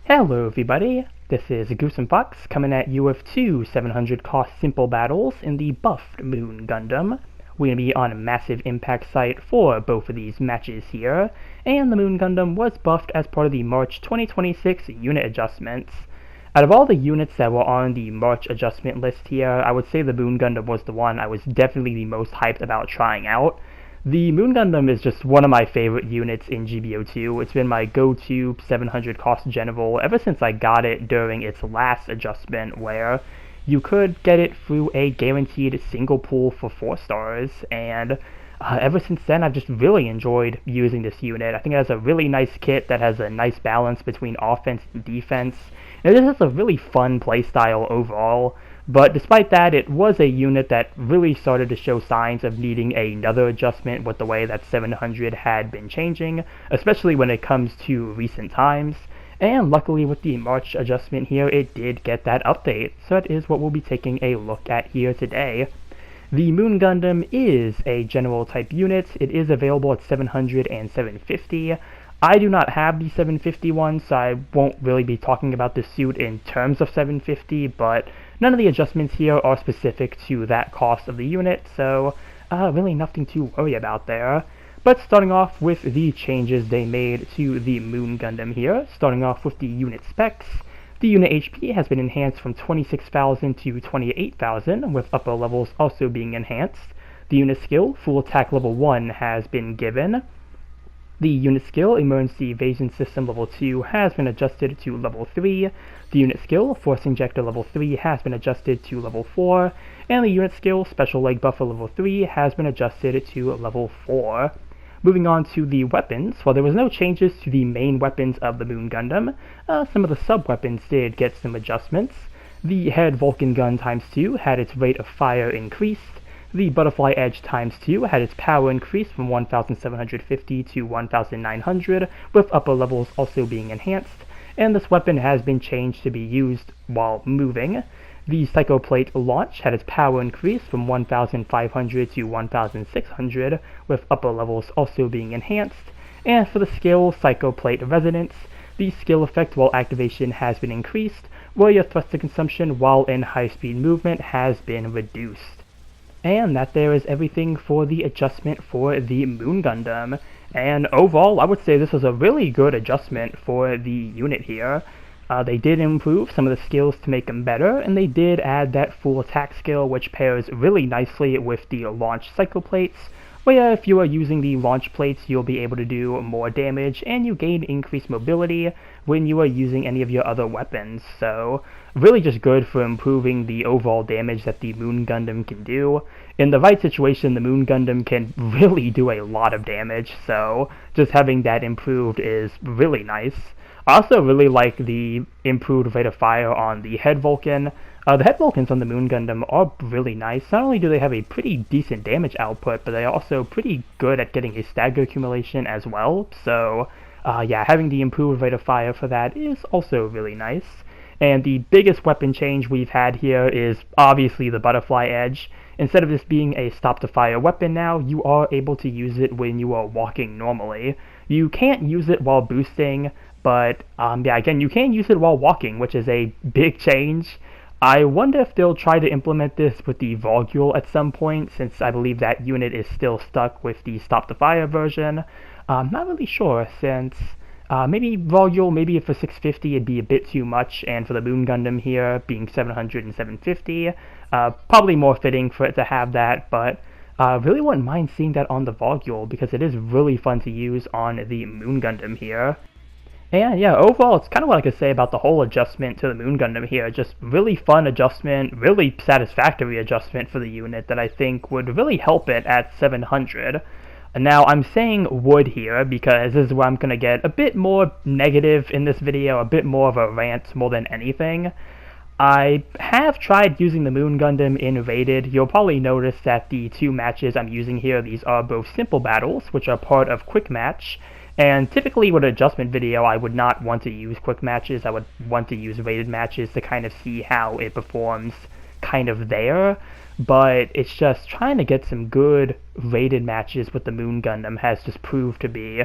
Hello everybody, this is Goose and Fox coming at you with two 700 cost simple battles in the buffed Moon Gundam. We're going to be on a massive impact site for both of these matches here, and the Moon Gundam was buffed as part of the March 2026 unit adjustments. Out of all the units that were on the March adjustment list here, I would say the Moon Gundam was the one I was definitely the most hyped about trying out. The Moon Gundam is just one of my favorite units in GBO2. It's been my go-to 700 cost general ever since I got it during its last adjustment, where you could get it through a guaranteed single pool for 4 stars, and ever since then I've just really enjoyed using this unit. I think it has a really nice kit that has a nice balance between offense and defense, and it just has a really fun playstyle overall. But despite that, it was a unit that really started to show signs of needing another adjustment with the way that 700 had been changing, especially when it comes to recent times. And luckily with the March adjustment here, it did get that update, so that is what we'll be taking a look at here today. The Moon Gundam is a general type unit. It is available at 700 and 750. I do not have the 750 one, so I won't really be talking about this suit in terms of 750, but none of the adjustments here are specific to that cost of the unit, so really nothing to worry about there. But starting off with the changes they made to the Moon Gundam here, starting off with the unit specs. The unit HP has been enhanced from 26,000 to 28,000, with upper levels also being enhanced. The unit skill, full attack level 1, has been given. The unit skill, Emergency Evasion System level 2, has been adjusted to level 3. The unit skill, Force Injector level 3, has been adjusted to level 4. And the unit skill, Special Leg Buffer level 3, has been adjusted to level 4. Moving on to the weapons, while there was no changes to the main weapons of the Moon Gundam, some of the sub-weapons did get some adjustments. The Head Vulcan Gun ×2 had its rate of fire increased. The Butterfly Edge ×2 had its power increased from 1,750 to 1,900, with upper levels also being enhanced, and this weapon has been changed to be used while moving. The Psycho Plate Launch had its power increased from 1,500 to 1,600, with upper levels also being enhanced, and for the skill Psycho Plate Resonance, the skill effect while activation has been increased, while your thruster consumption while in high-speed movement has been reduced. And that there is everything for the adjustment for the Moon Gundam. And overall, I would say this was a really good adjustment for the unit here. They did improve some of the skills to make them better, and they did add that full attack skill, which pairs really nicely with the launch cycle plates, where if you are using the launch plates, you'll be able to do more damage, and you gain increased mobility when you are using any of your other weapons. So really just good for improving the overall damage that the Moon Gundam can do. In the right situation, the Moon Gundam can really do a lot of damage, so just having that improved is really nice. I also really like the improved rate of fire on the Head Vulcan. The Head Vulcans on the Moon Gundam are really nice. Not only do they have a pretty decent damage output, but they are also pretty good at getting a stagger accumulation as well. So yeah, having the improved rate of fire for that is also really nice. And the biggest weapon change we've had here is obviously the Butterfly Edge. Instead of this being a stop-to-fire weapon now, you are able to use it when you are walking normally. You can't use it while boosting, but yeah, again, you can use it while walking, which is a big change. I wonder if they'll try to implement this with the Volgule at some point, since I believe that unit is still stuck with the stop-to-fire version. I'm not really sure, since maybe Volgule, maybe for 650 it'd be a bit too much, and for the Moon Gundam here, being 700 and 750, probably more fitting for it to have that, but really wouldn't mind seeing that on the Volgule, because it is really fun to use on the Moon Gundam here. And yeah, overall, it's kind of what I could say about the whole adjustment to the Moon Gundam here. Just really fun adjustment, really satisfactory adjustment for the unit that I think would really help it at 700. Now, I'm saying would here because this is where I'm going to get a bit more negative in this video, a bit more of a rant more than anything. I have tried using the Moon Gundam in Rated. You'll probably notice that the two matches I'm using here, these are both simple battles, which are part of Quick Match. And typically with an adjustment video, I would not want to use quick matches. I would want to use rated matches to kind of see how it performs kind of there. But it's just trying to get some good rated matches with the Moon Gundam has just proved to be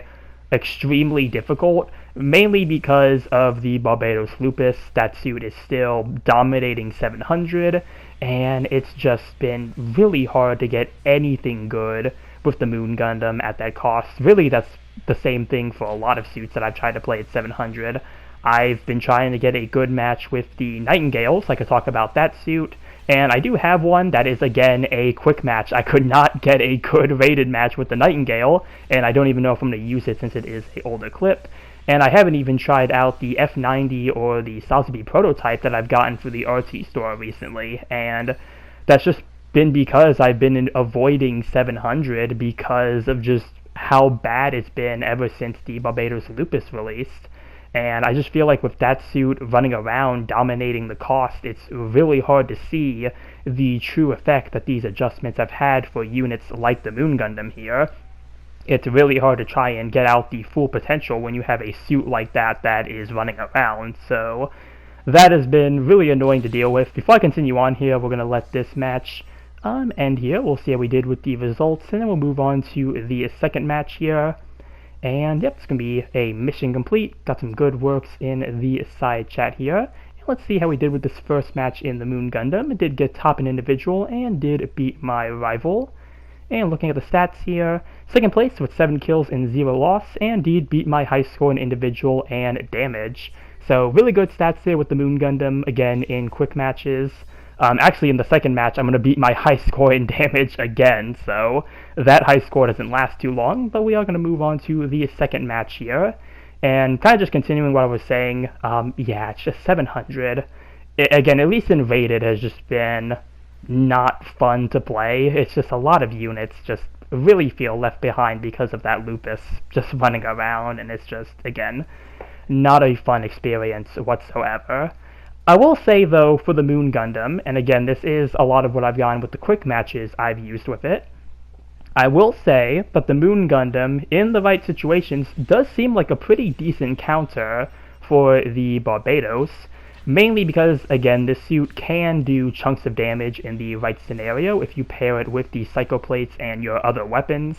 extremely difficult, mainly because of the Barbatos Lupus. That suit is still dominating 700, and it's just been really hard to get anything good with the Moon Gundam at that cost. Really, that's the same thing for a lot of suits that I've tried to play at 700. I've been trying to get a good match with the Nightingales, so I could talk about that suit, and I do have one that is, again, a quick match. I could not get a good rated match with the Nightingale, and I don't even know if I'm going to use it since it is an older clip. And I haven't even tried out the F90 or the Sotheby prototype that I've gotten for the RT store recently, and that's just been because I've been avoiding 700 because of just how bad it's been ever since the Barbatos Lupus released. And I just feel like with that suit running around dominating the cost, it's really hard to see the true effect that these adjustments have had for units like the Moon Gundam here. It's really hard to try and get out the full potential when you have a suit like that that is running around. So that has been really annoying to deal with. Before I continue on here, we're going to let this match end here. We'll see how we did with the results, and then we'll move on to the second match here. And yep, it's going to be a mission complete. Got some good works in the side chat here. And let's see how we did with this first match in the Moon Gundam. It did get top in individual and did beat my rival. And looking at the stats here, second place with 7 kills and 0 loss, and did beat my high score in individual and damage. So really good stats there with the Moon Gundam, again in quick matches. Actually, in the second match, I'm going to beat my high score in damage again, so that high score doesn't last too long, but we are going to move on to the second match here. And kind of just continuing what I was saying, yeah, it's just 700. Again, at least in rated, has just been not fun to play. It's just a lot of units just really feel left behind because of that Lupus just running around, and it's just, again, not a fun experience whatsoever. I will say, though, for the Moon Gundam, and again, this is a lot of what I've gotten with the quick matches I've used with it, I will say that the Moon Gundam, in the right situations, does seem like a pretty decent counter for the Barbatos, mainly because, again, this suit can do chunks of damage in the right scenario if you pair it with the Psycho Plates and your other weapons.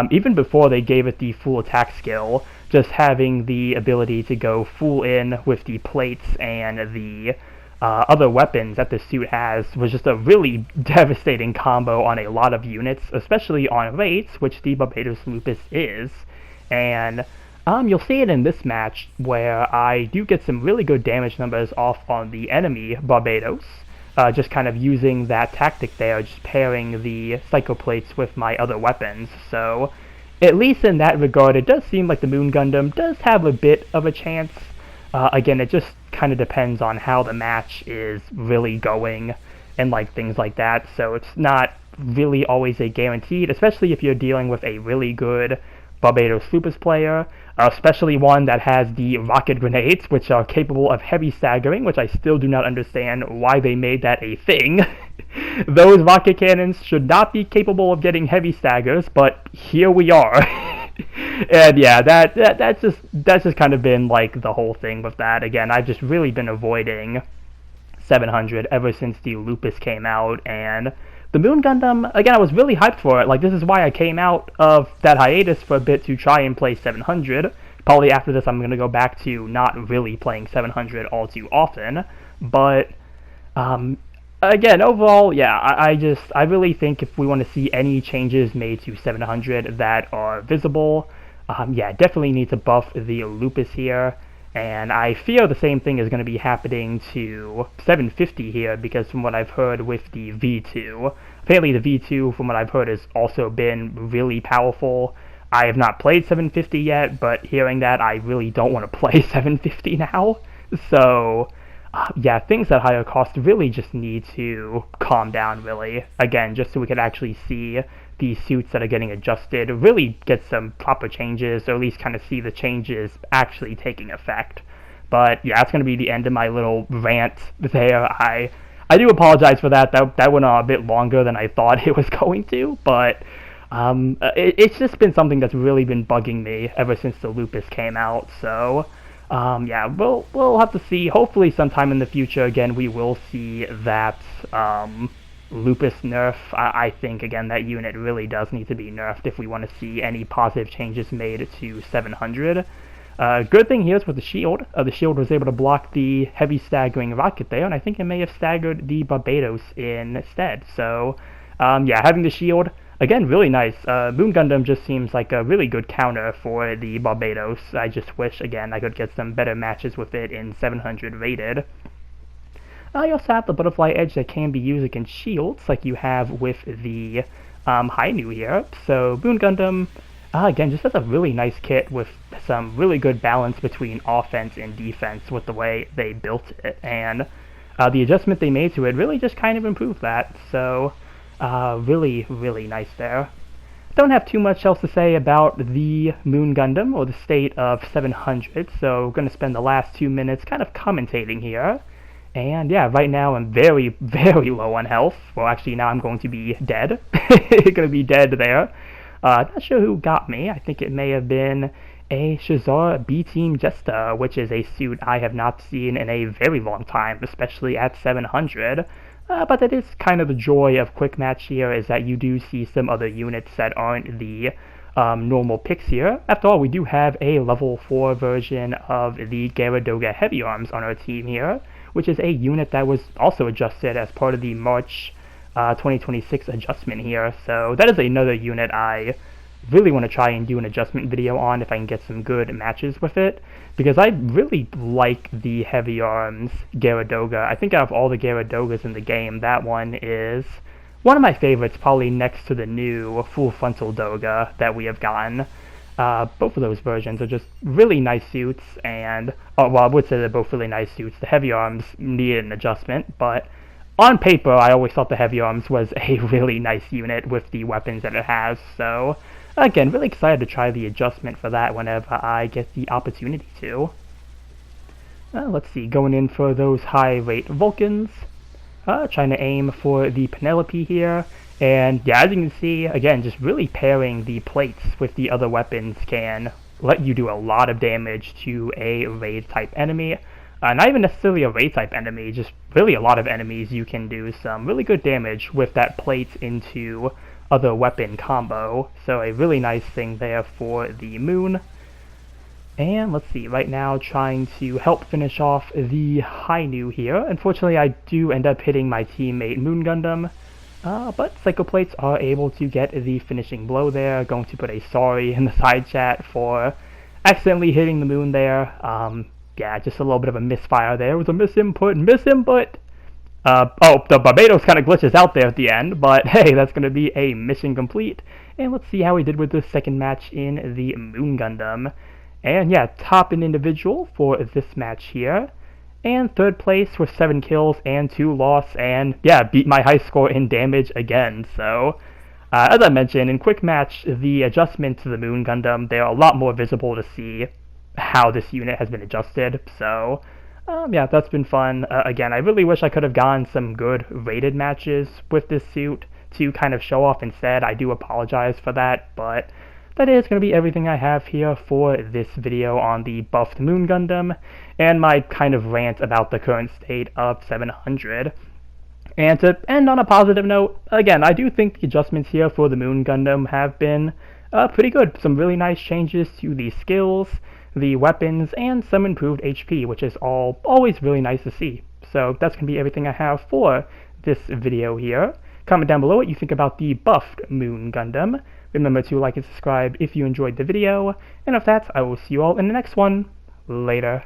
Even before they gave it the full attack skill, just having the ability to go full in with the plates and the other weapons that the suit has was just a really devastating combo on a lot of units, especially on rates, which the Barbatos Lupus is. And you'll see it in this match, where I do get some really good damage numbers off on the enemy Barbatos, just kind of using that tactic there, just pairing the Psycho Plates with my other weapons. So at least in that regard, it does seem like the Moon Gundam does have a bit of a chance. Again, it just kind of depends on how the match is really going and like things like that, so it's not really always a guaranteed, especially if you're dealing with a really good Barbatos Lupus player, especially one that has the rocket grenades, which are capable of heavy staggering, which I still do not understand why they made that a thing. Those rocket cannons should not be capable of getting heavy staggers, but here we are. And yeah, that's just kind of been like the whole thing with that. Again, I've just really been avoiding 700 ever since the Lupus came out, and the Moon Gundam, again, I was really hyped for it. Like, this is why I came out of that hiatus for a bit to try and play 700. Probably after this, I'm going to go back to not really playing 700 all too often. But, again, overall, yeah, I really think if we want to see any changes made to 700 that are visible, yeah, definitely need to buff the Lupus here. And I fear the same thing is going to be happening to 750 here, because from what I've heard with the V2, apparently the V2, from what I've heard, has also been really powerful. I have not played 750 yet, but hearing that, I really don't want to play 750 now. So, yeah, things at higher cost really just need to calm down, really. Again, just so we can actually see the suits that are getting adjusted, really get some proper changes, or at least kind of see the changes actually taking effect. But yeah, that's going to be the end of my little rant there. I do apologize for that. That went on a bit longer than I thought it was going to, but it's just been something that's really been bugging me ever since the Lupus came out. So yeah, we'll have to see. Hopefully sometime in the future, again, we will see that Lupus nerf, I think, again, that unit really does need to be nerfed if we want to see any positive changes made to 700. Good thing here is with the shield. The shield was able to block the heavy staggering rocket there, and I think it may have staggered the Barbatos instead. So, yeah, having the shield, again, really nice. Moon Gundam just seems like a really good counter for the Barbatos. I just wish, again, I could get some better matches with it in 700 rated. You also have the butterfly edge that can be used against shields, like you have with the Hainu here. So Moon Gundam, again, just has a really nice kit with some really good balance between offense and defense with the way they built it. And the adjustment they made to it really just kind of improved that. So really, really nice there. Don't have too much else to say about the Moon Gundam or the state of 700, so I'm going to spend the last 2 minutes kind of commentating here. And yeah, right now I'm very, very low on health. Well, actually now I'm going to be dead. Going to be dead there. Not sure who got me. I think it may have been a Shazar B-Team Jesta, which is a suit I have not seen in a very long time, especially at 700. But that is kind of the joy of Quick Match here, is that you do see some other units that aren't the normal picks here. After all, we do have a level 4 version of the Gyaradoga Heavy Arms on our team here, which is a unit that was also adjusted as part of the March 2026 adjustment here. So that is another unit I really want to try and do an adjustment video on if I can get some good matches with it, because I really like the Heavy Arms Gyaradoga. I think out of all the Gyaradogas in the game, that one is one of my favorites, probably next to the new Full Frontal Doga that we have gotten. Both of those versions are just really nice suits, and, well, I would say they're both really nice suits. The Heavy Arms needed an adjustment, but on paper, I always thought the Heavy Arms was a really nice unit with the weapons that it has, so again, really excited to try the adjustment for that whenever I get the opportunity to. Let's see, going in for those high rate Vulcans, trying to aim for the Penelope here. And yeah, as you can see, again, just really pairing the plates with the other weapons can let you do a lot of damage to a raid type enemy. Not even necessarily a raid type enemy, just really a lot of enemies you can do some really good damage with that plates into other weapon combo. So a really nice thing there for the Moon. And let's see, right now trying to help finish off the Hainu here. Unfortunately, I do end up hitting my teammate Moon Gundam. But Psychoplates are able to get the finishing blow there. Going to put a sorry in the side chat for accidentally hitting the Moon there. Yeah, just a little bit of a misfire there. It was a misinput. Oh, the Barbatos kind of glitches out there at the end, but hey, that's going to be a mission complete. And let's see how we did with the second match in the Moon Gundam. And yeah, top in individual for this match here. And third place with 7 kills and 2 loss, and yeah, beat my high score in damage again. So, as I mentioned, in Quick Match, the adjustments to the Moon Gundam, they're a lot more visible to see how this unit has been adjusted. So, yeah, that's been fun. Again, I really wish I could have gotten some good rated matches with this suit to kind of show off instead. I do apologize for that, but that is going to be everything I have here for this video on the buffed Moon Gundam, and my kind of rant about the current state of 700. And to end on a positive note, again, I do think the adjustments here for the Moon Gundam have been pretty good. Some really nice changes to the skills, the weapons, and some improved HP, which is always really nice to see. So that's going to be everything I have for this video here. Comment down below what you think about the buffed Moon Gundam. Remember to like and subscribe if you enjoyed the video, and with that, I will see you all in the next one. Later.